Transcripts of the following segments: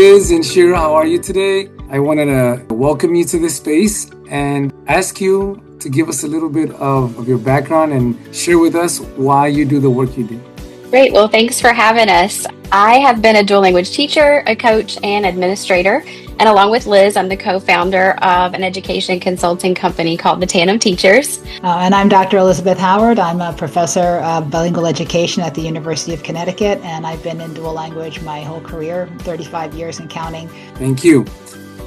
Liz and Shera, how are you today? I wanted to welcome you to this space and ask you to give us a little bit of your background and share with us why you do the work you do. Great. Well, thanks for having us. I have been a dual language teacher, a coach, and administrator. And along with Liz, I'm the co-founder of an education consulting company called the Tandem Teachers. And I'm Dr. Elizabeth Howard. I'm a professor of bilingual education at the University of Connecticut, and I've been in dual language my whole career, 35 years and counting. Thank you.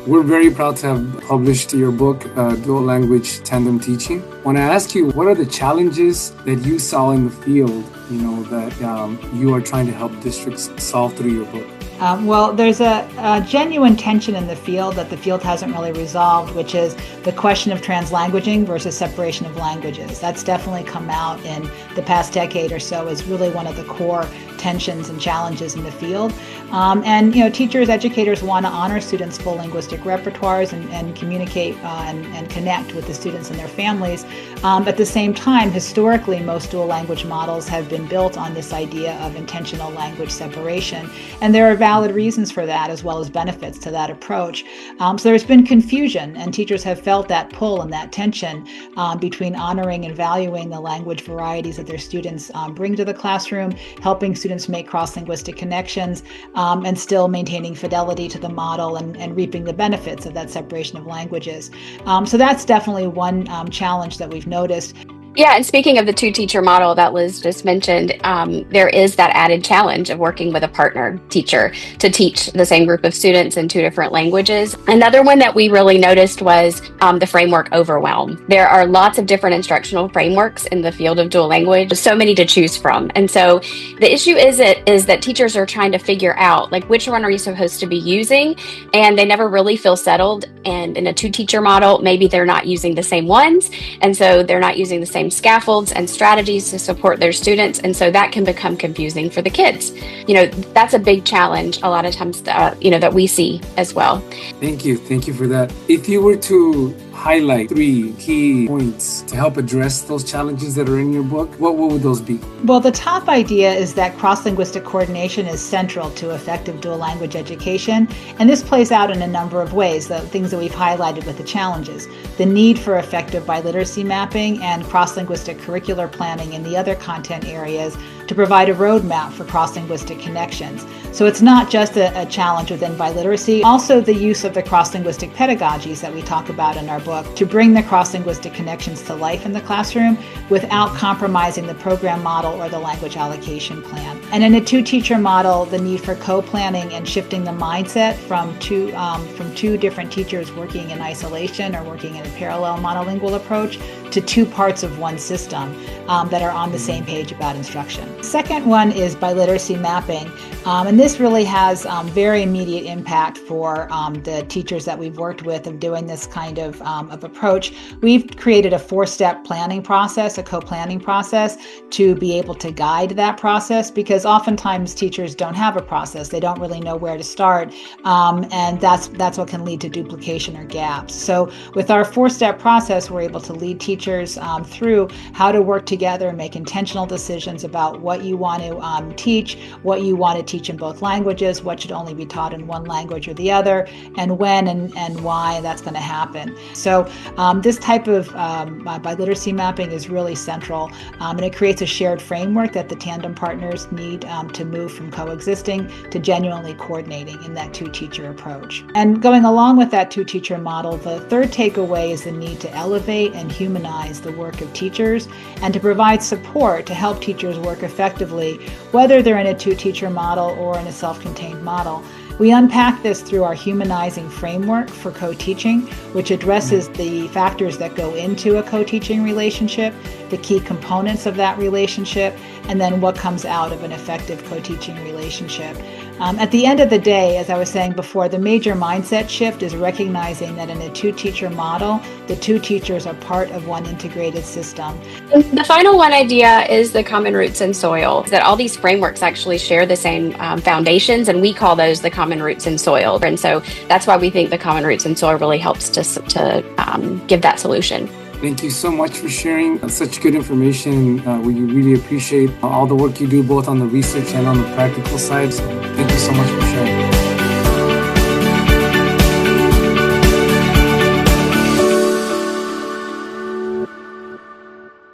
We're very proud to have published your book, Dual Language Tandem Teaching. I want to ask you, what are the challenges that you saw in the field, that you are trying to help districts solve through your book? Well, there's a genuine tension in the field that the field hasn't really resolved, which is the question of translanguaging versus separation of languages. That's definitely come out in the past decade or so as really one of the core tensions and challenges in the field. Teachers, educators want to honor students' full linguistic repertoires and communicate and connect with the students and their families. At the same time, historically, most dual language models have been built on this idea of intentional language separation. And there are valid reasons for that, as well as benefits to that approach. So there's been confusion, and teachers have felt that pull and that tension between honoring and valuing the language varieties that their students bring to the classroom, helping students make cross-linguistic connections, and still maintaining fidelity to the model and reaping the benefits of that separation of languages. So that's definitely one challenge that we've noticed. Yeah, and speaking of the two-teacher model that Liz just mentioned, there is that added challenge of working with a partner teacher to teach the same group of students in two different languages. Another one that we really noticed was the framework overwhelm. There are lots of different instructional frameworks in the field of dual language, so many to choose from. And so the issue is that teachers are trying to figure out, which one are you supposed to be using? And they never really feel settled. And in a two-teacher model, maybe they're not using the same ones. And so they're not using the same scaffolds and strategies to support their students. And so that can become confusing for the kids. That's a big challenge a lot of times, that we see as well. Thank you for that. If you were to highlight 3 key points to help address those challenges that are in your book, what would those be? Well, the top idea is that cross-linguistic coordination is central to effective dual language education, and this plays out in a number of ways, the things that we've highlighted with the challenges. The need for effective biliteracy mapping and cross-linguistic curricular planning in the other content areas to provide a roadmap for cross-linguistic connections. So it's not just a challenge within biliteracy, also the use of the cross-linguistic pedagogies that we talk about in our book to bring the cross-linguistic connections to life in the classroom without compromising the program model or the language allocation plan. And in a two-teacher model, the need for co-planning and shifting the mindset from two different teachers working in isolation or working in a parallel monolingual approach to two parts of one system that are on the same page about instruction. Second one is biliteracy mapping, and this really has very immediate impact for the teachers that we've worked with of doing this kind of approach. We've created a 4-step planning process, a co-planning process, to be able to guide that process, because oftentimes teachers don't have a process. They don't really know where to start, and that's what can lead to duplication or gaps. So with our 4-step process, we're able to lead teachers through how to work together and make intentional decisions about what you want to teach, what you want to teach in both languages, what should only be taught in one language or the other, and when and why that's going to happen. So this type of biliteracy mapping is really central, and it creates a shared framework that the tandem partners need to move from coexisting to genuinely coordinating in that two-teacher approach. And going along with that two-teacher model, the third takeaway is the need to elevate and humanize the work of teachers and to provide support to help teachers work effectively, whether they're in a two-teacher model or in a self-contained model. We unpack this through our humanizing framework for co-teaching, which addresses the factors that go into a co-teaching relationship, the key components of that relationship, and then what comes out of an effective co-teaching relationship. At the end of the day, as I was saying before, the major mindset shift is recognizing that in a two-teacher model, the two teachers are part of one integrated system. The final one idea is the common roots and soil, that all these frameworks actually share the same foundations, and we call those the common roots and soil. And so that's why we think the common roots and soil really helps to give that solution. Thank you so much for sharing such good information. We really appreciate all the work you do both on the research and on the practical side. So thank you so much for sharing.